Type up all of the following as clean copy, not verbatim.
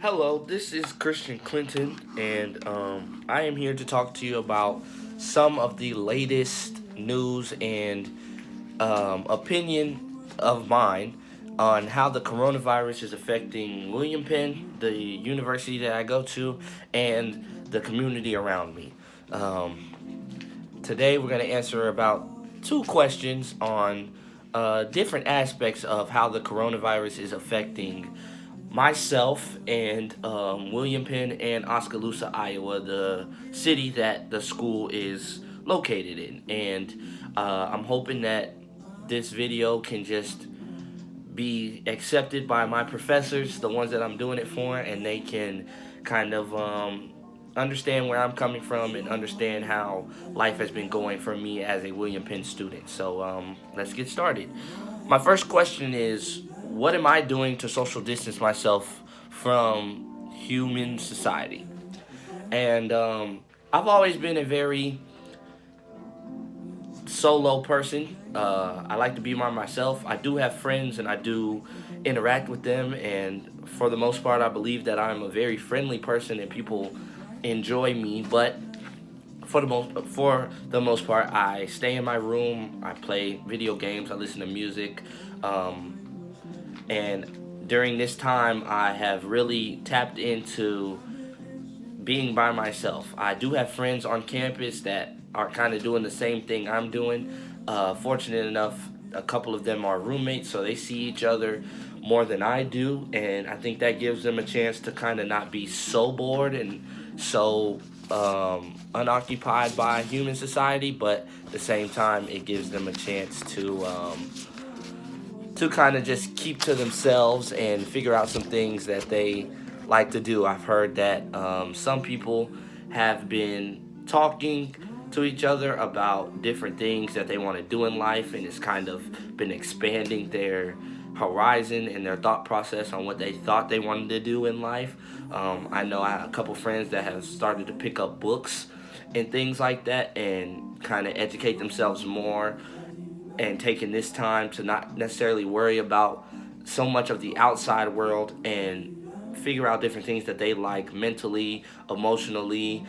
Hello, this is Christian Clinton, and I am here to talk to you about some of the latest news and opinion of mine on how the coronavirus is affecting William Penn, the university that I go to, and the community around me. Today, we're going to answer about two questions on different aspects of how the coronavirus is affecting myself and William Penn and Oskaloosa, Iowa, the city that the school is located in. And I'm hoping that this video can just be accepted by my professors, the ones that I'm doing it for, and they can kind of understand where I'm coming from and understand how life has been going for me as a William Penn student. So let's get started. My first question is, what am I doing to social distance myself from human society? And I've always been a very solo person. I like to be by myself. I do have friends and I do interact with them, and for the most part, I believe that I'm a very friendly person and people enjoy me. But for the most part, I stay in my room. I play video games. I listen to music, and during this time, I have really tapped into being by myself. I do have friends on campus that are kind of doing the same thing I'm doing. Fortunate enough, a couple of them are roommates, so they see each other more than I do, and I think that gives them a chance to kind of not be so bored and so unoccupied by human society, but at the same time, it gives them a chance to kind of just keep to themselves and figure out some things that they like to do. I've heard that some people have been talking to each other about different things that they want to do in life, and it's kind of been expanding their horizon and their thought process on what they thought they wanted to do in life. I know I have a couple friends that have started to pick up books and things like that and kind of educate themselves more, and taking this time to not necessarily worry about so much of the outside world and figure out different things that they like mentally, emotionally,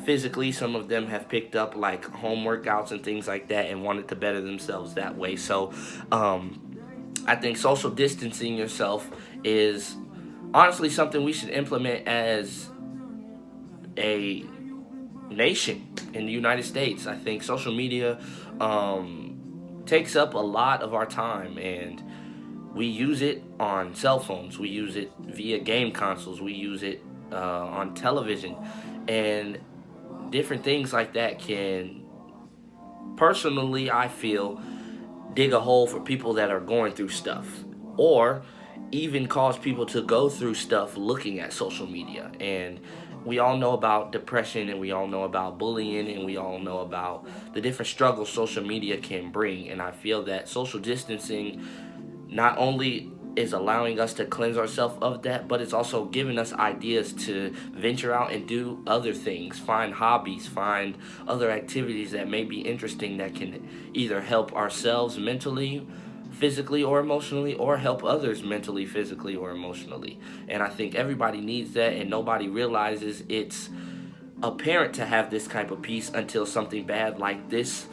physically. Some of them have picked up like home workouts and things like that and wanted to better themselves that way. So I think social distancing yourself is honestly something we should implement as a nation in the United States. I think social media takes up a lot of our time, and we use it on cell phones, we use it via game consoles, we use it on television, and different things like that can, personally, I feel, dig a hole for people that are going through stuff, or even cause people to go through stuff looking at social media. And we all know about depression, and we all know about bullying, and we all know about the different struggles social media can bring. And I feel that social distancing not only is allowing us to cleanse ourselves of that, but it's also giving us ideas to venture out and do other things, find hobbies, find other activities that may be interesting that can either help ourselves mentally, physically, or emotionally, or help others mentally, physically, or emotionally. And I think everybody needs that, and nobody realizes it's apparent to have this type of peace until something bad like this,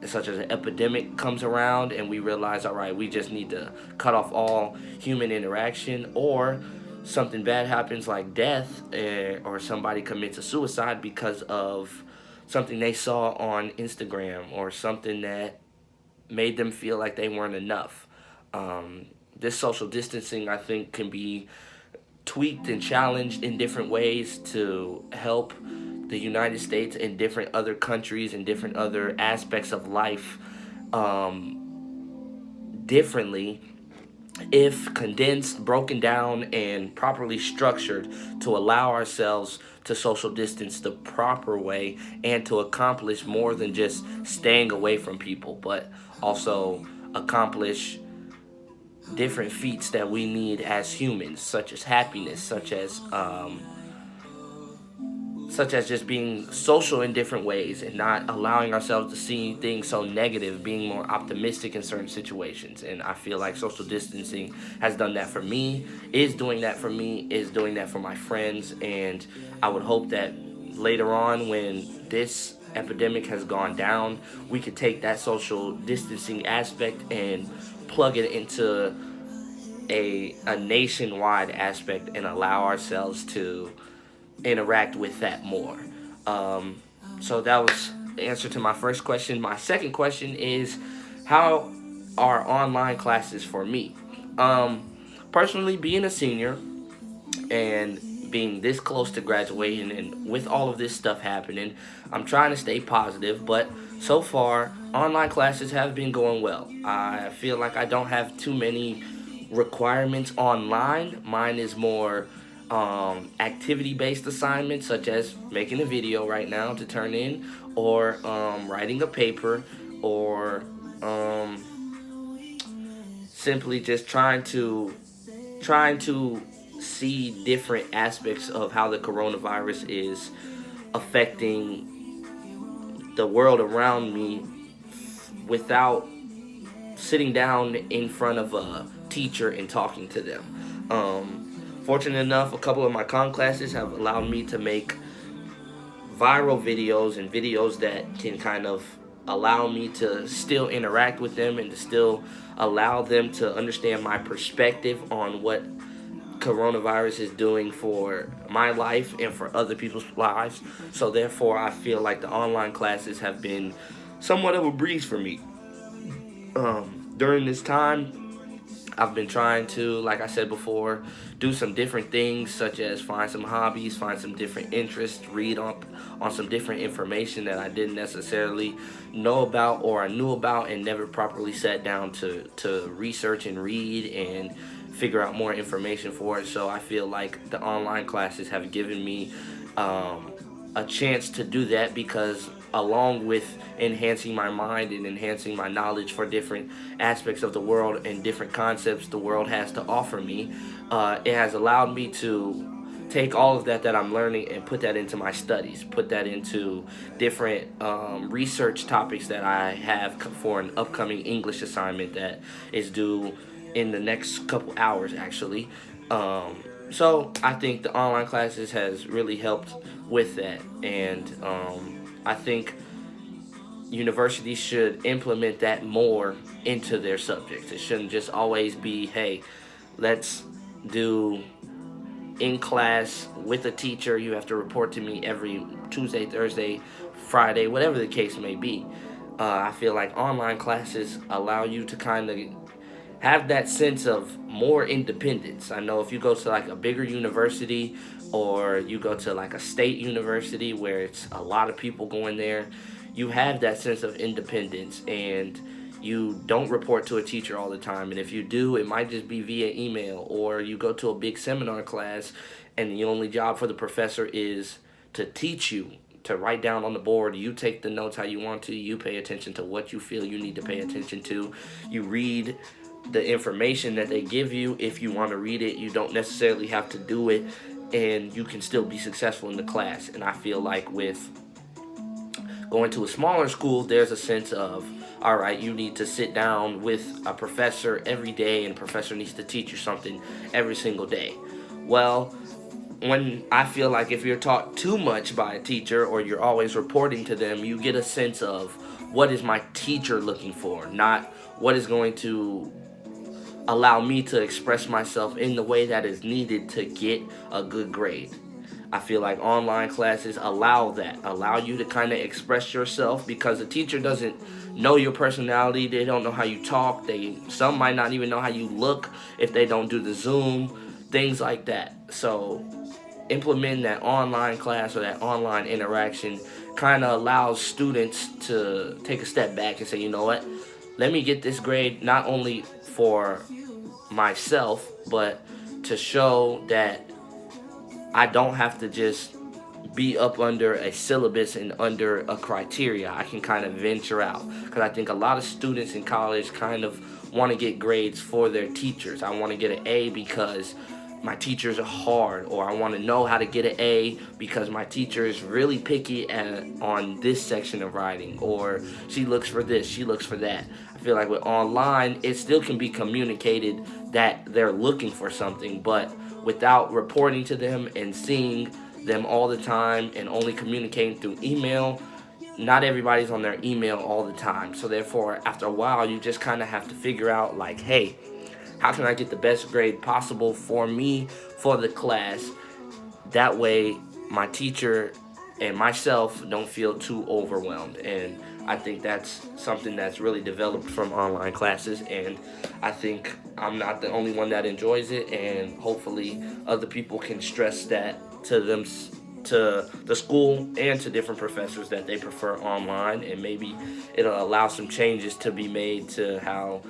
such as an epidemic, comes around and we realize, all right, we just need to cut off all human interaction, or something bad happens like death, or somebody commits a suicide because of something they saw on Instagram or something that made them feel like they weren't enough. This social distancing, I think, can be tweaked and challenged in different ways to help the United States and different other countries and different other aspects of life differently, if condensed, broken down, and properly structured, to allow ourselves to social distance the proper way and to accomplish more than just staying away from people, but also accomplish different feats that we need as humans, such as happiness, such as such as just being social in different ways and not allowing ourselves to see things so negative, being more optimistic in certain situations. And I feel like social distancing has done that for me, is doing that for me, is doing that for my friends. And I would hope that later on, when this epidemic has gone down, we could take that social distancing aspect and plug it into a nationwide aspect and allow ourselves to interact with that more. Um, so that was the answer to my first question. My second question is, how are online classes for me? Um, Personally, being a senior and being this close to graduating and with all of this stuff happening, I'm trying to stay positive, but so far, online classes have been going well. I feel like I don't have too many requirements online. Mine is more activity based assignments, such as making a video right now to turn in, or writing a paper, or um, simply just trying to see different aspects of how the coronavirus is affecting the world around me without sitting down in front of a teacher and talking to them. Fortunate enough, a couple of my con classes have allowed me to make viral videos and videos that can kind of allow me to still interact with them and to still allow them to understand my perspective on what coronavirus is doing for my life and for other people's lives. So therefore, I feel like the online classes have been somewhat of a breeze for me. During this time, I've been trying to, like I said before, do some different things, such as find some hobbies, find some different interests, read on some different information that I didn't necessarily know about or I knew about and never properly sat down to research and read and figure out more information for it. So I feel like the online classes have given me a chance to do that, because along with enhancing my mind and enhancing my knowledge for different aspects of the world and different concepts the world has to offer me, it has allowed me to take all of that I'm learning and put that into my studies, put that into different research topics that I have for an upcoming English assignment that is due in the next couple hours, actually. So I think the online classes has really helped with that, and I think universities should implement that more into their subjects. It shouldn't just always be, hey, let's do in class with a teacher. You have to report to me every Tuesday, Thursday, Friday, whatever the case may be. I feel like online classes allow you to kind of have that sense of more independence. I know if you go to like a bigger university or you go to like a state university where it's a lot of people going there, you have that sense of independence and you don't report to a teacher all the time. And if you do, it might just be via email, or you go to a big seminar class and the only job for the professor is to teach you to write down on the board. You take the notes how you want to. You pay attention to what you feel you need to pay attention to. You read the information that they give you if you want to read it. You don't necessarily have to do it, and you can still be successful in the class. And I feel like with going to a smaller school, there's a sense of, all right, you need to sit down with a professor every day, and a professor needs to teach you something every single day. Well, when I feel like if you're taught too much by a teacher or you're always reporting to them, you get a sense of what is my teacher looking for, not what is going to allow me to express myself in the way that is needed to get a good grade. I feel like online classes allow you to kind of express yourself, because the teacher doesn't know your personality. They don't know how you talk. Some might not even know how you look if they don't do the Zoom, things like that. So implementing that online class or that online interaction kind of allows students to take a step back and say, you know what, let me get this grade not only for myself, but to show that I don't have to just be up under a syllabus and under a criteria. I can kind of venture out, because I think a lot of students in college kind of want to get grades for their teachers. I want to get an A because my teachers are hard, or I want to know how to get an A because my teacher is really picky on this section of writing, or she looks for this, she looks for that. I feel like with online, it still can be communicated that they're looking for something, but without reporting to them and seeing them all the time and only communicating through email, not everybody's on their email all the time. So therefore, after a while, you just kind of have to figure out like, hey, how can I get the best grade possible for me, for the class? That way, my teacher and myself don't feel too overwhelmed. And I think that's something that's really developed from online classes. And I think I'm not the only one that enjoys it. And hopefully, other people can stress that to them, to the school and to different professors, that they prefer online, and maybe it'll allow some changes to be made to how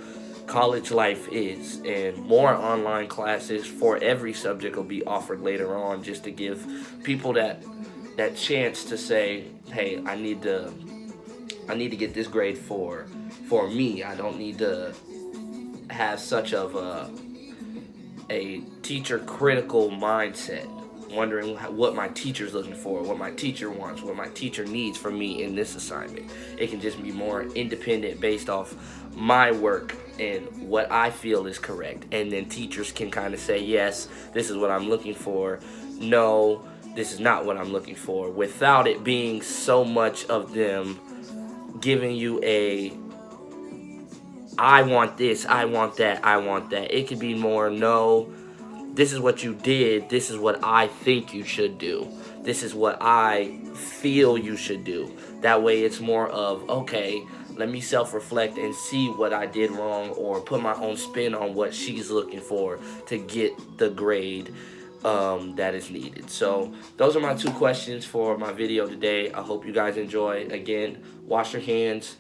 college life is, and more online classes for every subject will be offered later on, just to give people that chance to say, hey, I need to get this grade for me. I don't need to have such of a teacher critical mindset, wondering what my teacher's looking for, what my teacher wants, what my teacher needs from me in this assignment. It can just be more independent, based off my work and what I feel is correct. And then teachers can kind of say, yes, this is what I'm looking for. No, this is not what I'm looking for, without it being so much of them giving you a, I want this, I want that, I want that. It could be more, no, this is what you did, this is what I think you should do, this is what I feel you should do. That way it's more of, okay, let me self-reflect and see what I did wrong, or put my own spin on what she's looking for to get the grade that is needed. So those are my two questions for my video today. I hope you guys enjoy. Again, wash your hands,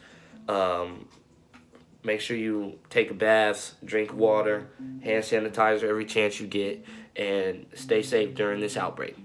make sure you take a bath, drink water, hand sanitizer every chance you get, and stay safe during this outbreak.